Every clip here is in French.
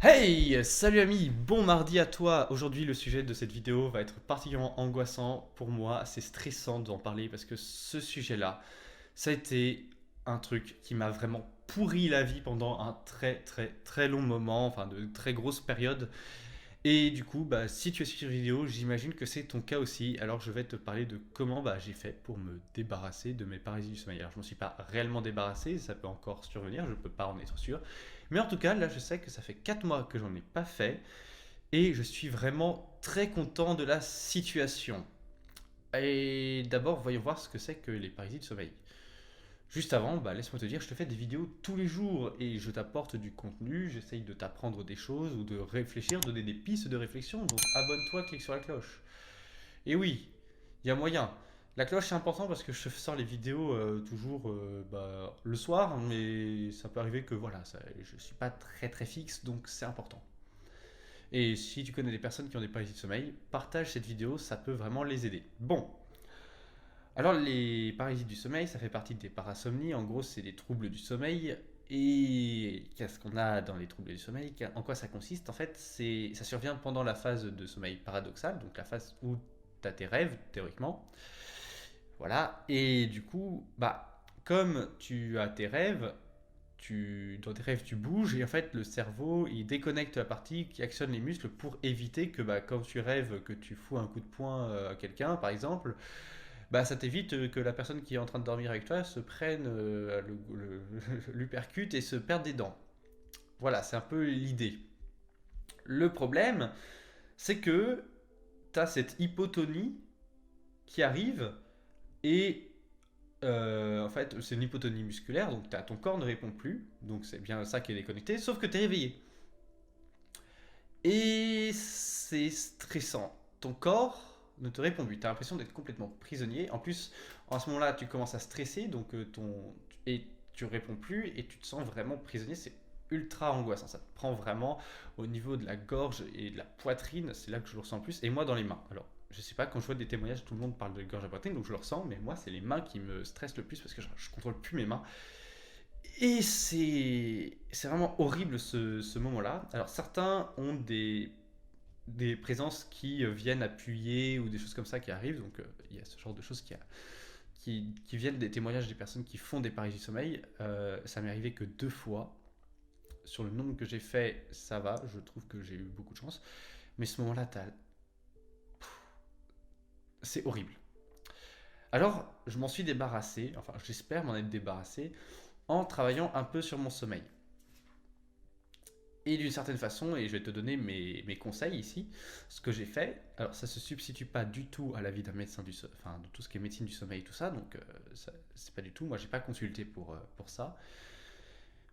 Hey, salut ami, bon mardi à toi. Aujourd'hui, le sujet de cette vidéo va être particulièrement angoissant pour moi. C'est stressant d'en parler parce que ce sujet-là, ça a été un truc qui m'a vraiment pourri la vie pendant un très long moment, enfin de très grosses périodes. Et du coup, si tu es sur cette vidéo, j'imagine que c'est ton cas aussi. Alors je vais te parler de comment j'ai fait pour me débarrasser de mes paralysies du sommeil. Alors je ne m'en suis pas réellement débarrassé, ça peut encore survenir, je ne peux pas en être sûr. Mais en tout cas, là je sais que ça fait 4 mois que j'en ai pas fait. Et je suis vraiment très content de la situation. Et d'abord, voyons voir ce que c'est que les paralysies du sommeil. Juste avant, laisse-moi te dire, je te fais des vidéos tous les jours et je t'apporte du contenu, j'essaye de t'apprendre des choses ou de réfléchir, donner des pistes de réflexion. Donc abonne-toi, clique sur la cloche. Et oui, il y a moyen. La cloche c'est important parce que je sors les vidéos toujours le soir, mais ça peut arriver que voilà, je ne suis pas très fixe, donc c'est important. Et si tu connais des personnes qui ont des paralysies de sommeil, partage cette vidéo, ça peut vraiment les aider. Bon, alors les paralysies du sommeil, ça fait partie des parasomnies. En gros, c'est des troubles du sommeil. Et qu'est-ce qu'on a dans les troubles du sommeil? En quoi ça consiste? En fait, ça survient pendant la phase de sommeil paradoxal, donc la phase où tu as tes rêves, théoriquement. Voilà. Et du coup, comme tu as tes rêves, dans tes rêves, tu bouges et en fait, le cerveau, il déconnecte la partie qui actionne les muscles pour éviter que quand tu rêves que tu fous un coup de poing à quelqu'un, par exemple, ça t'évite que la personne qui est en train de dormir avec toi se prenne l'uppercut et se perde des dents. Voilà, c'est un peu l'idée. Le problème, c'est que tu as cette hypotonie qui arrive et en fait, c'est une hypotonie musculaire, donc ton corps ne répond plus, donc c'est bien ça qui est déconnecté, sauf que tu es réveillé. Et c'est stressant. Ton corps ne te répond plus. Tu as l'impression d'être complètement prisonnier. En plus, en ce moment-là, tu commences à stresser, donc et tu réponds plus et tu te sens vraiment prisonnier. C'est ultra angoissant. Ça te prend vraiment au niveau de la gorge et de la poitrine. C'est là que je le ressens le plus. Et moi, dans les mains. Alors, je sais pas, quand je vois des témoignages, tout le monde parle de gorge et poitrine, donc je le ressens, mais moi, c'est les mains qui me stressent le plus parce que je contrôle plus mes mains. Et c'est vraiment horrible ce moment-là. Alors certains ont des présences qui viennent appuyer ou des choses comme ça qui arrivent. Donc il y a ce genre de choses qui viennent des témoignages des personnes qui font des paralysies du sommeil. Ça m'est arrivé que 2 fois. Sur le nombre que j'ai fait, ça va. Je trouve que j'ai eu beaucoup de chance. Mais ce moment-là, c'est horrible. Alors, je m'en suis débarrassé, enfin j'espère m'en être débarrassé, en travaillant un peu sur mon sommeil. Et d'une certaine façon, et je vais te donner mes conseils ici, ce que j'ai fait, alors ça se substitue pas du tout à l'avis d'un médecin enfin de tout ce qui est médecine du sommeil, tout ça, donc c'est pas du tout, moi j'ai pas consulté pour ça,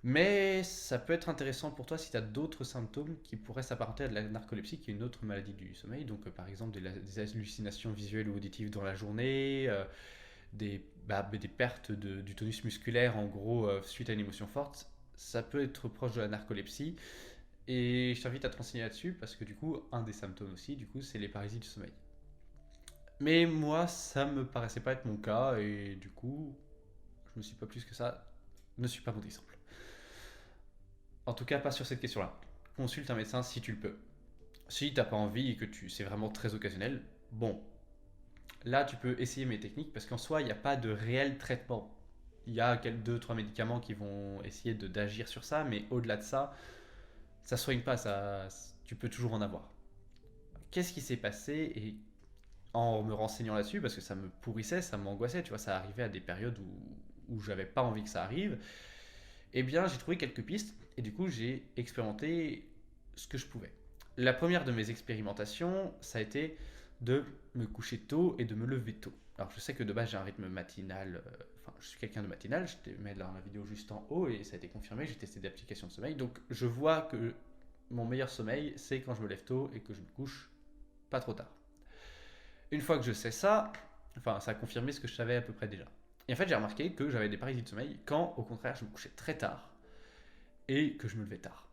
mais ça peut être intéressant pour toi si tu as d'autres symptômes qui pourraient s'apparenter à de la narcolepsie, qui est une autre maladie du sommeil, donc par exemple des hallucinations visuelles ou auditives dans la journée, des pertes du tonus musculaire en gros suite à une émotion forte, ça peut être proche de la narcolepsie. Et je t'invite à te renseigner là-dessus parce que du coup, un des symptômes aussi, du coup, c'est les paralysies du sommeil. Mais moi, ça me paraissait pas être mon cas et du coup, je me suis pas plus que ça, ne suis pas mon exemple. En tout cas, pas sur cette question-là. Consulte un médecin si tu le peux. Si t'as pas envie et que c'est vraiment très occasionnel, bon, là tu peux essayer mes techniques parce qu'en soi, il n'y a pas de réel traitement. Il y a quelques 2-3 médicaments qui vont essayer d'agir sur ça, mais au-delà de ça, ça soigne pas, tu peux toujours en avoir. Qu'est-ce qui s'est passé et en me renseignant là-dessus, parce que ça me pourrissait, ça m'angoissait, tu vois, ça arrivait à des périodes où j'avais pas envie que ça arrive, eh bien j'ai trouvé quelques pistes et du coup j'ai expérimenté ce que je pouvais. La première de mes expérimentations, ça a été de me coucher tôt et de me lever tôt. Alors je sais que de base j'ai un rythme matinal, enfin je suis quelqu'un de matinal, je te mets dans la vidéo juste en haut et ça a été confirmé, j'ai testé des applications de sommeil, donc je vois que mon meilleur sommeil c'est quand je me lève tôt et que je me couche pas trop tard. Une fois que je sais ça, enfin, ça a confirmé ce que je savais à peu près déjà. Et en fait, j'ai remarqué que j'avais des paralysies de sommeil quand, au contraire, je me couchais très tard et que je me levais tard.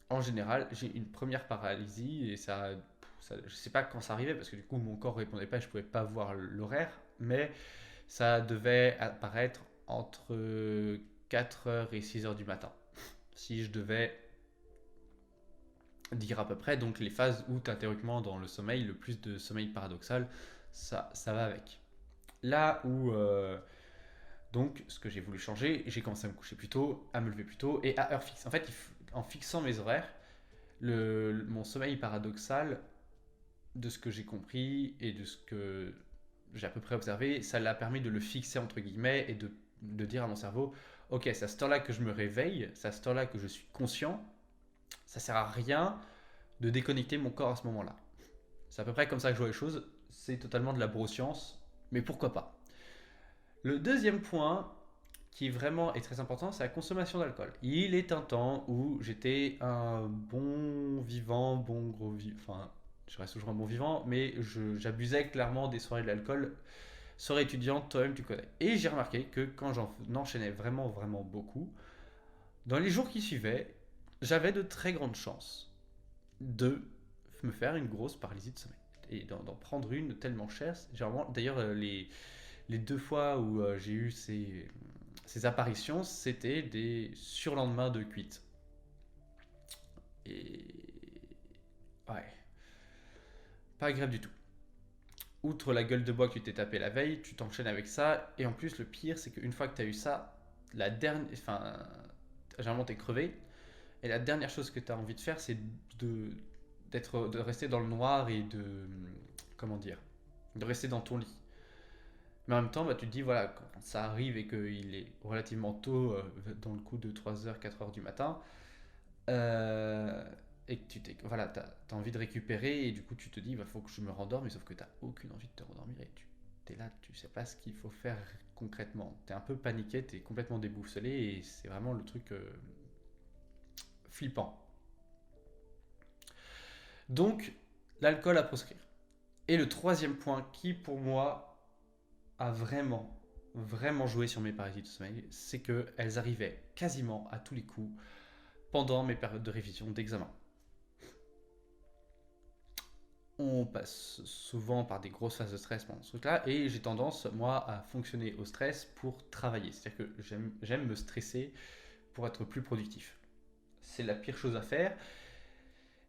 En général, j'ai une première paralysie et je sais pas quand ça arrivait parce que du coup, mon corps répondait pas, je pouvais pas voir l'horaire, mais ça devait apparaître entre 4 heures et 6 heures du matin. Si je devais dire à peu près. Donc les phases où tu as théoriquement dans le sommeil le plus de sommeil paradoxal, ça va avec. Là où donc ce que j'ai voulu changer, j'ai commencé à me coucher plus tôt, à me lever plus tôt et à heure fixe. En fait, en fixant mes horaires, mon sommeil paradoxal, de ce que j'ai compris et de ce que j'ai à peu près observé, ça l'a permis de le fixer entre guillemets et de dire à mon cerveau, ok, c'est à cette heure-là que je me réveille, c'est à cette heure-là que je suis conscient, ça sert à rien de déconnecter mon corps à ce moment-là. C'est à peu près comme ça que je vois les choses, c'est totalement de la broscience, mais pourquoi pas. Le deuxième point qui vraiment est très important, c'est la consommation d'alcool. Il est un temps où j'étais un bon vivant, bon gros vivant, enfin, je reste toujours un bon vivant, mais j'abusais clairement des soirées de l'alcool. Soirée étudiante, toi-même tu connais. Et j'ai remarqué que quand j'en enchaînais vraiment, vraiment beaucoup, dans les jours qui suivaient, j'avais de très grandes chances de me faire une grosse paralysie de sommeil. Et d'en prendre une tellement chère. D'ailleurs, les deux fois où j'ai eu ces apparitions, c'était des surlendemains de cuite. Et ouais, pas agréable du tout. Outre la gueule de bois que tu t'es tapé la veille, tu t'enchaînes avec ça. Et en plus, le pire, c'est qu'une fois que tu as eu ça, la dernière. Enfin, généralement, t'es crevé. Et la dernière chose que tu as envie de faire, c'est de, de rester dans le noir et de. Comment dire, de rester dans ton lit. Mais en même temps, bah, tu te dis, voilà, quand ça arrive et qu'il est relativement tôt, dans le coup de 3 heures 4 heures du matin, euh, et que voilà, t'as envie de récupérer, et du coup tu te dis, il faut que je me rendorme, mais sauf que t'as aucune envie de te rendormir, et tu es là, tu sais pas ce qu'il faut faire concrètement. T'es un peu paniqué, t'es complètement déboussolé, et c'est vraiment le truc flippant. Donc, l'alcool à proscrire. Et le troisième point qui, pour moi, a vraiment, vraiment joué sur mes paralysies de sommeil, c'est qu'elles arrivaient quasiment à tous les coups pendant mes périodes de révision d'examen. On passe souvent par des grosses phases de stress pendant ce truc-là, et j'ai tendance, moi, à fonctionner au stress pour travailler. C'est-à-dire que j'aime me stresser pour être plus productif. C'est la pire chose à faire,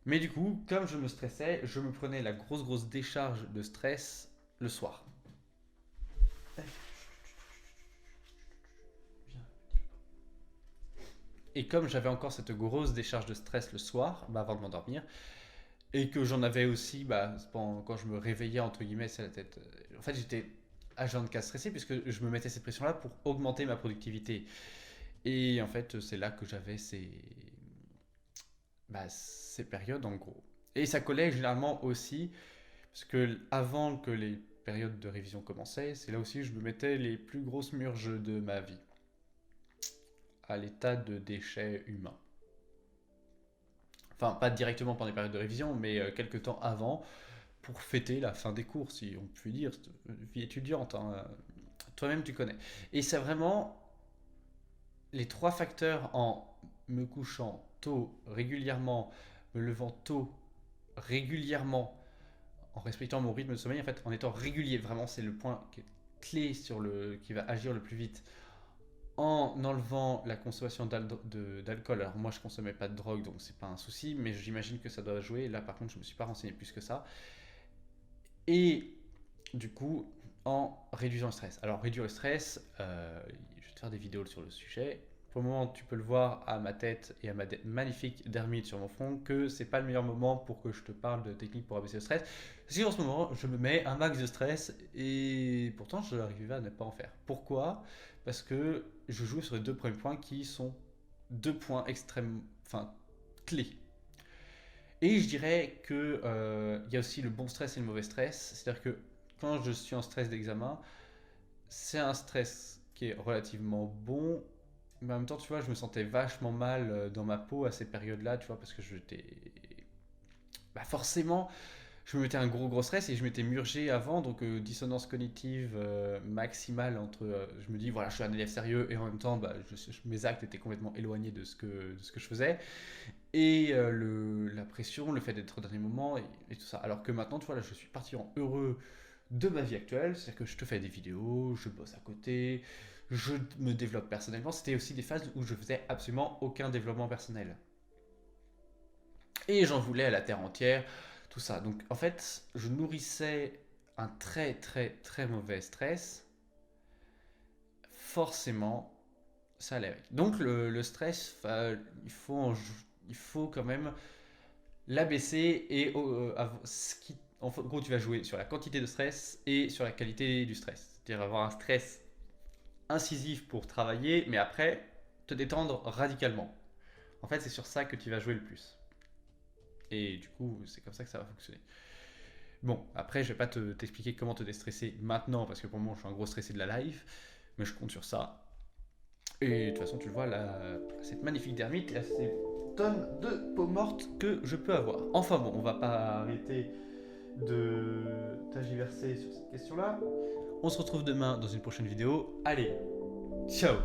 mais du coup, comme je me stressais, je me prenais la grosse décharge de stress le soir. Et comme j'avais encore cette grosse décharge de stress le soir, bah, avant de m'endormir, et que j'en avais aussi quand je me réveillais, entre guillemets, c'est la tête. En fait, j'étais H24 stressé puisque je me mettais cette pression-là pour augmenter ma productivité. Et en fait, c'est là que j'avais ces périodes en gros. Et ça collait généralement aussi, parce que avant que les périodes de révision commençaient, c'est là aussi que je me mettais les plus grosses murges de ma vie, à l'état de déchets humains. Enfin, pas directement pendant les périodes de révision, mais quelques temps avant, pour fêter la fin des cours, si on peut dire, vie étudiante, hein. Toi-même tu connais. Et c'est vraiment les trois facteurs en me couchant tôt, régulièrement, me levant tôt, régulièrement, en respectant mon rythme de sommeil, en fait, en étant régulier, vraiment c'est le point clé qui va agir le plus vite. En enlevant la consommation d'alcool, alors moi je consommais pas de drogue donc c'est pas un souci, mais j'imagine que ça doit jouer. Là par contre je me suis pas renseigné plus que ça. Et du coup, en réduisant le stress. Alors, réduire le stress, je vais te faire des vidéos sur le sujet. Pour le moment, tu peux le voir à ma tête et à ma magnifique dermite sur mon front que c'est pas le meilleur moment pour que je te parle de techniques pour abaisser le stress. Parce qu'en ce moment, je me mets un max de stress et pourtant, je n'arrive à ne pas en faire. Pourquoi? Parce que je joue sur les deux premiers points qui sont deux points extrêmement, enfin, clés. Et je dirais que il y a aussi le bon stress et le mauvais stress. C'est-à-dire que quand je suis en stress d'examen, c'est un stress qui est relativement bon, mais en même temps, tu vois, je me sentais vachement mal dans ma peau à ces périodes-là, tu vois, parce que j'étais. Bah forcément, je me mettais un gros stress et je m'étais murgé avant, donc dissonance cognitive maximale entre. Je me dis, voilà, je suis un élève sérieux et en même temps, mes actes étaient complètement éloignés de ce que je faisais. Et la pression, le fait d'être au dernier moment et tout ça. Alors que maintenant, tu vois, là, je suis partiran heureux de ma vie actuelle, c'est-à-dire que je te fais des vidéos, je bosse à côté, je me développe personnellement. C'était aussi des phases où je faisais absolument aucun développement personnel. Et j'en voulais à la terre entière, tout ça. Donc en fait, je nourrissais un très très très mauvais stress. Forcément, ça allait avec. Donc le stress, il faut quand même l'abaisser et en gros, tu vas jouer sur la quantité de stress et sur la qualité du stress. C'est-à-dire avoir un stress incisif pour travailler, mais après, te détendre radicalement. En fait, c'est sur ça que tu vas jouer le plus. Et du coup, c'est comme ça que ça va fonctionner. Bon, après, je vais pas t'expliquer comment te déstresser maintenant, parce que pour le moment, je suis un gros stressé de la live, mais je compte sur ça. Et de toute façon, tu le vois, là, cette magnifique dermite, il y a ces tonnes de peau morte que je peux avoir. Enfin bon, on va pas arrêter de tergiverser sur cette question-là. On se retrouve demain dans une prochaine vidéo. Allez, ciao!